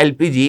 LPG,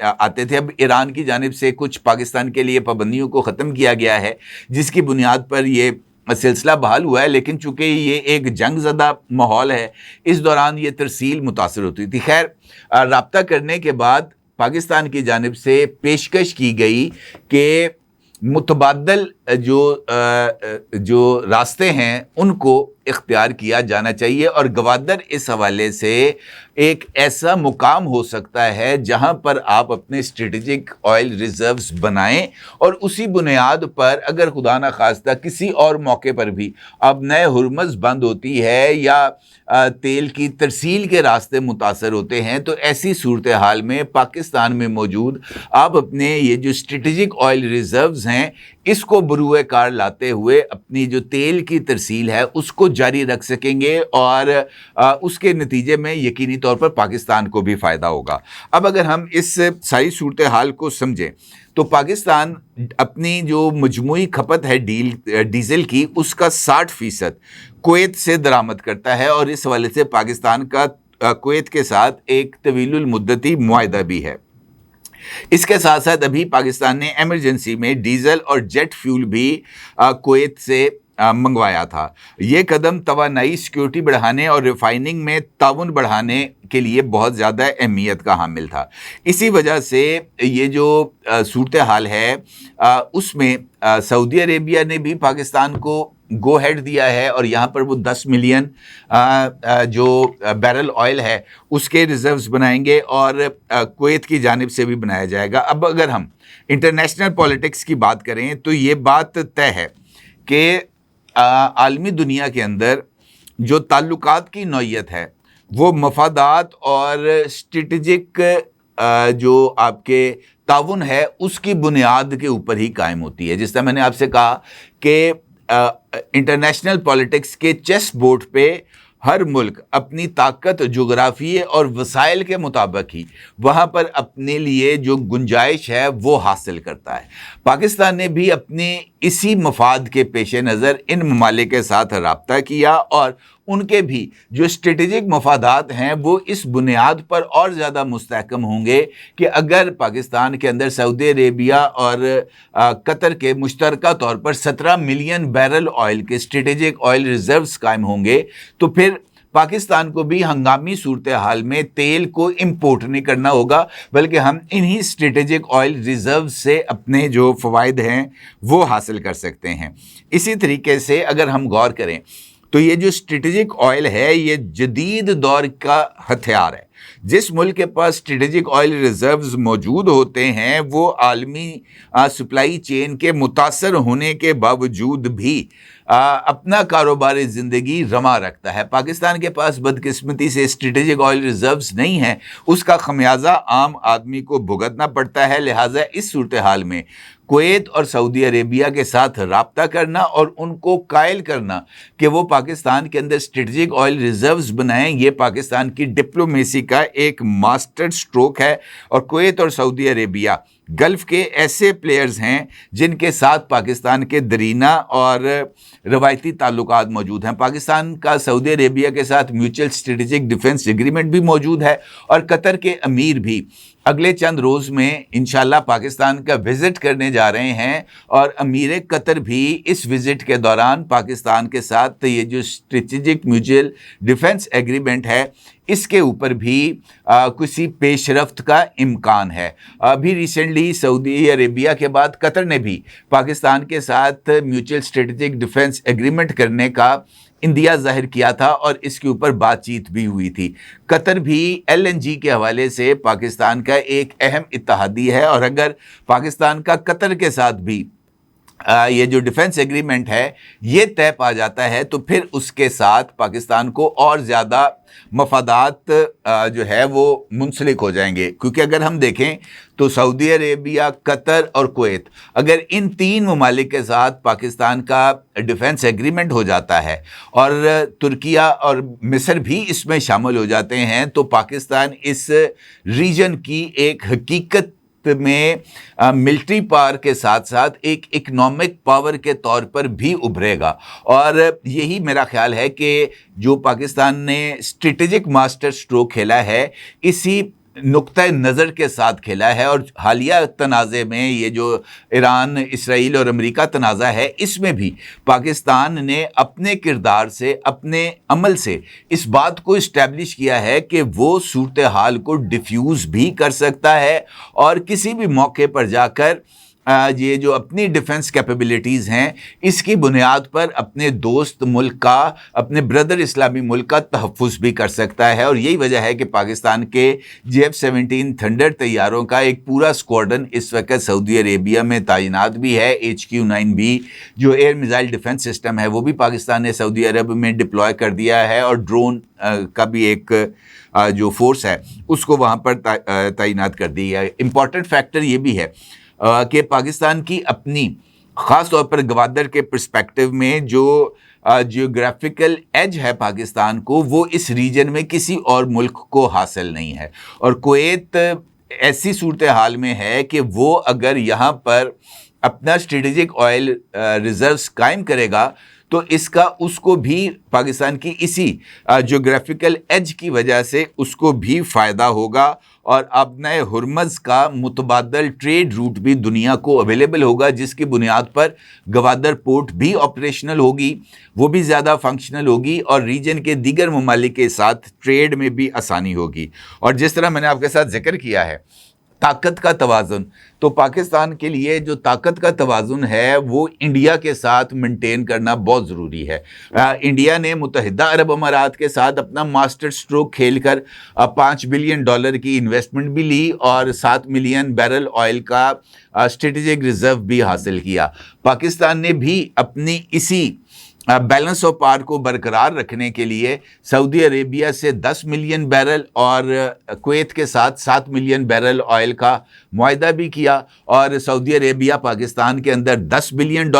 آتے تھے. اب ایران کی جانب سے کچھ پاکستان کے لیے پابندیوں کو ختم کیا گیا ہے جس کی بنیاد پر یہ سلسلہ بحال ہوا ہے، لیکن چونکہ یہ ایک جنگ زدہ ماحول ہے اس دوران یہ ترسیل متاثر ہوتی تھی. خیر، رابطہ کرنے کے بعد پاکستان کی جانب سے پیشکش کی گئی کہ متبادل جو راستے ہیں ان کو اختیار کیا جانا چاہیے، اور گوادر اس حوالے سے ایک ایسا مقام ہو سکتا ہے جہاں پر آپ اپنے اسٹریٹجک آئل ریزروز بنائیں، اور اسی بنیاد پر اگر خدا نخواستہ کسی اور موقع پر بھی اب نئے ہرمز بند ہوتی ہے یا تیل کی ترسیل کے راستے متاثر ہوتے ہیں، تو ایسی صورتحال میں پاکستان میں موجود آپ اپنے یہ جو اسٹریٹجک آئل ریزروز ہیں اس کو بروئے کار لاتے ہوئے اپنی جو تیل کی ترسیل ہے اس کو جاری رکھ سکیں گے، اور اس کے نتیجے میں یقینی طور پر پاکستان کو بھی فائدہ ہوگا. اب اگر ہم اس ساری صورتحال کو سمجھیں تو پاکستان اپنی جو مجموعی کھپت ہے ڈیزل کی اس کا 60% کویت سے درآمد کرتا ہے، اور اس حوالے سے پاکستان کا کویت کے ساتھ ایک طویل المدتی معاہدہ بھی ہے. اس کے ساتھ ساتھ ابھی پاکستان نے ایمرجنسی میں ڈیزل اور جیٹ فیول بھی کویت سے منگوایا تھا. یہ قدم توانائی سیکیورٹی بڑھانے اور ریفائننگ میں تعاون بڑھانے کے لیے بہت زیادہ اہمیت کا حامل تھا. اسی وجہ سے یہ جو صورتحال ہے اس میں سعودی عربیہ نے بھی پاکستان کو گو ہیڈ دیا ہے، اور یہاں پر وہ 10 ملین جو بیرل آئل ہے اس کے ریزروز بنائیں گے، اور کویت کی جانب سے بھی بنایا جائے گا. اب اگر ہم انٹرنیشنل پولیٹکس کی بات کریں تو یہ بات طے ہے کہ عالمی دنیا کے اندر جو تعلقات کی نوعیت ہے وہ مفادات اور اسٹریٹجک جو آپ کے تعاون ہے اس کی بنیاد کے اوپر ہی قائم ہوتی ہے. جس طرح میں نے آپ سے کہا کہ انٹرنیشنل پولیٹکس کے چیس بورڈ پہ ہر ملک اپنی طاقت، جغرافیے اور وسائل کے مطابق ہی وہاں پر اپنے لیے جو گنجائش ہے وہ حاصل کرتا ہے. پاکستان نے بھی اپنے اسی مفاد کے پیش نظر ان ممالک کے ساتھ رابطہ کیا، اور ان کے بھی جو اسٹریٹجک مفادات ہیں وہ اس بنیاد پر اور زیادہ مستحکم ہوں گے کہ اگر پاکستان کے اندر سعودی عربیہ اور قطر کے مشترکہ طور پر 17 ملین بیرل آئل کے اسٹریٹجک آئل ریزروز قائم ہوں گے تو پھر پاکستان کو بھی ہنگامی صورتحال میں تیل کو امپورٹ نہیں کرنا ہوگا، بلکہ ہم انہی اسٹریٹجک آئل ریزروز سے اپنے جو فوائد ہیں وہ حاصل کر سکتے ہیں. اسی طریقے سے اگر ہم غور کریں تو یہ جو اسٹریٹجک آئل ہے یہ جدید دور کا ہتھیار ہے. جس ملک کے پاس اسٹریٹجک آئل ریزروز موجود ہوتے ہیں وہ عالمی سپلائی چین کے متاثر ہونے کے باوجود بھی اپنا کاروبار زندگی رواں رکھتا ہے. پاکستان کے پاس بدقسمتی سے اسٹریٹجک آئل ریزروز نہیں ہیں، اس کا خمیازہ عام آدمی کو بھگتنا پڑتا ہے. لہٰذا اس صورتحال میں کویت اور سعودی عربیہ کے ساتھ رابطہ کرنا اور ان کو قائل کرنا کہ وہ پاکستان کے اندر اسٹریٹجک آئل ریزروز بنائیں، یہ پاکستان کی ڈپلومیسی کا ایک ماسٹر سٹروک ہے. اور کویت اور سعودی عربیہ گلف کے ایسے پلیئرز ہیں جن کے ساتھ پاکستان کے درینہ اور روایتی تعلقات موجود ہیں. پاکستان کا سعودی عربیہ کے ساتھ میوچل اسٹریٹجک ڈیفنس ایگریمنٹ بھی موجود ہے، اور قطر کے امیر بھی اگلے چند روز میں انشاءاللہ پاکستان کا وزٹ کرنے جا رہے ہیں، اور امیر قطر بھی اس وزٹ کے دوران پاکستان کے ساتھ یہ جو اسٹریٹجک میوچل ڈیفنس ایگریمنٹ ہے اس کے اوپر بھی کسی پیش رفت کا امکان ہے. ابھی ریسنٹلی سعودی عربیہ کے بعد قطر نے بھی پاکستان کے ساتھ میوچل اسٹریٹجک ڈیفنس ایگریمنٹ کرنے کا اندیا ظاہر کیا تھا، اور اس کے اوپر بات چیت بھی ہوئی تھی. قطر بھی LNG کے حوالے سے پاکستان کا ایک اہم اتحادی ہے، اور اگر پاکستان کا قطر کے ساتھ بھی یہ جو ڈیفنس ایگریمنٹ ہے یہ طے پا جاتا ہے تو پھر اس کے ساتھ پاکستان کو اور زیادہ مفادات جو ہے وہ منسلک ہو جائیں گے. کیونکہ اگر ہم دیکھیں تو سعودی عربیہ، قطر اور کویت، اگر ان تین ممالک کے ساتھ پاکستان کا ڈیفنس ایگریمنٹ ہو جاتا ہے اور ترکیہ اور مصر بھی اس میں شامل ہو جاتے ہیں تو پاکستان اس ریجن کی ایک حقیقت میں ملٹری پاور کے ساتھ ساتھ ایک اکنامک پاور کے طور پر بھی ابھرے گا. اور یہی میرا خیال ہے کہ جو پاکستان نے اسٹریٹجک ماسٹر سٹروک کھیلا ہے اسی نقطۂ نظر کے ساتھ کھیلا ہے، اور حالیہ تنازع میں یہ جو ایران، اسرائیل اور امریکہ تنازع ہے، اس میں بھی پاکستان نے اپنے کردار سے، اپنے عمل سے اس بات کو اسٹیبلش کیا ہے کہ وہ صورتحال کو ڈیفیوز بھی کر سکتا ہے، اور کسی بھی موقع پر جا کر یہ جو اپنی ڈیفنس کیپیبلٹیز ہیں اس کی بنیاد پر اپنے دوست ملک کا، اپنے بردر اسلامی ملک کا تحفظ بھی کر سکتا ہے۔ اور یہی وجہ ہے کہ پاکستان کے JF-17 تھنڈر طیاروں کا ایک پورا اسکواڈن اس وقت سعودی عربیہ میں تعینات بھی ہے۔ HQ-9B جو ایئر میزائل ڈیفنس سسٹم ہے وہ بھی پاکستان نے سعودی عرب میں ڈپلوائے کر دیا ہے، اور ڈرون کا بھی ایک جو فورس ہے اس کو وہاں پر تعینات کر دی ہے۔ امپورٹنٹ فیکٹر یہ بھی ہے کہ پاکستان کی اپنی، خاص طور پر گوادر کے پرسپیکٹو میں جو جیوگرافیکل ایج ہے پاکستان کو، وہ اس ریجن میں کسی اور ملک کو حاصل نہیں ہے۔ اور کویت ایسی صورتحال میں ہے کہ وہ اگر یہاں پر اپنا اسٹریٹجک آئل ریزروز قائم کرے گا تو اس کو بھی پاکستان کی اسی جیوگرافیکل ایج کی وجہ سے اس کو بھی فائدہ ہوگا، اور ابنۂ ہرمز کا متبادل ٹریڈ روٹ بھی دنیا کو اویلیبل ہوگا، جس کی بنیاد پر گوادر پورٹ بھی آپریشنل ہوگی، وہ بھی زیادہ فنکشنل ہوگی، اور ریجن کے دیگر ممالک کے ساتھ ٹریڈ میں بھی آسانی ہوگی۔ اور جس طرح میں نے آپ کے ساتھ ذکر کیا ہے طاقت کا توازن، تو پاکستان کے لیے جو طاقت کا توازن ہے وہ انڈیا کے ساتھ مینٹین کرنا بہت ضروری ہے۔ انڈیا نے متحدہ عرب امارات کے ساتھ اپنا ماسٹر سٹروک کھیل کر $5 بلین کی انویسٹمنٹ بھی لی، اور 7 ملین بیرل آئل کا اسٹریٹجک ریزرو بھی حاصل کیا۔ پاکستان نے بھی اپنی اسی بیلنس آف پاور کو برقرار رکھنے کے لیے سعودی عربیہ سے 10 ملین بیرل اور کویت کے ساتھ 7 ملین بیرل آئل کا معاہدہ بھی کیا، اور سعودی عربیہ پاکستان کے اندر $10 بلین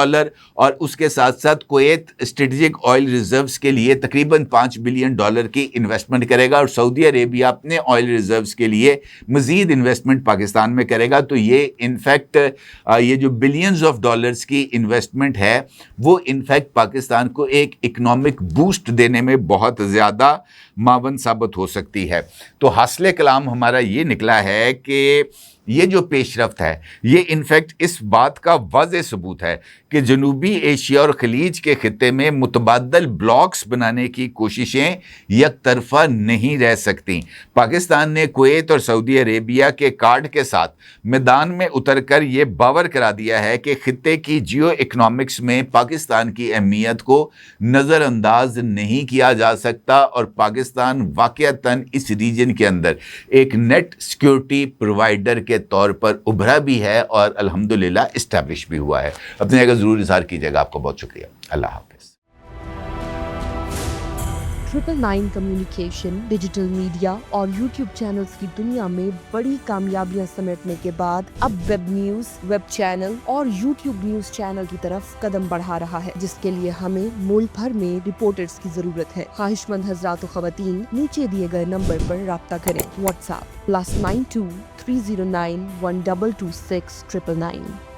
اور اس کے ساتھ ساتھ کویت اسٹریٹجک آئل ریزروز کے لیے تقریباً $5 بلین کی انویسٹمنٹ کرے گا، اور سعودی عربیہ اپنے آئل ریزروز کے لیے مزید انویسٹمنٹ پاکستان میں کرے گا۔ تو یہ انفیکٹ یہ جو بلینز آف ڈالرز کی انویسٹمنٹ ہے وہ انفیکٹ پاکستان کو ایک اکنامک بوسٹ دینے میں بہت زیادہ معاون ثابت ہو سکتی ہے۔ تو حاصل کلام ہمارا یہ نکلا ہے کہ یہ جو پیش رفت ہے یہ انفیکٹ اس بات کا واضح ثبوت ہے کہ جنوبی ایشیا اور خلیج کے خطے میں متبادل بلاکس بنانے کی کوششیں یک طرفہ نہیں رہ سکتی۔ پاکستان نے کویت اور سعودی عربیہ کے کارڈ کے ساتھ میدان میں اتر کر یہ باور کرا دیا ہے کہ خطے کی جیو اکنامکس میں پاکستان کی اہمیت کو نظر انداز نہیں کیا جا سکتا، اور پاکستان واقعتاً اس ریجن کے اندر ایک نیٹ سیکیورٹی پرووائڈر کے طور پر ابھرا بھی ہے، اور الحمدللہ اسٹیبلش بھی ہوا ہے۔ اپنے جگہ ضرور اظہار کیجیے گا۔ آپ کو بہت شکریہ۔ اللہ حافظ۔ 999 کمیونیکیشن، ڈیجیٹل میڈیا اور یوٹیوب چینلز کی دنیا میں بڑی کامیابیاں سمیٹنے کے بعد اب ویب نیوز، ویب چینل اور یوٹیوب نیوز چینل کی طرف قدم بڑھا رہا ہے، جس کے لیے ہمیں ملک بھر میں رپورٹرز کی ضرورت ہے۔ خواہش مند حضرات و خواتین نیچے دیے گئے نمبر پر رابطہ کریں۔ What's app +92 309 1226 999۔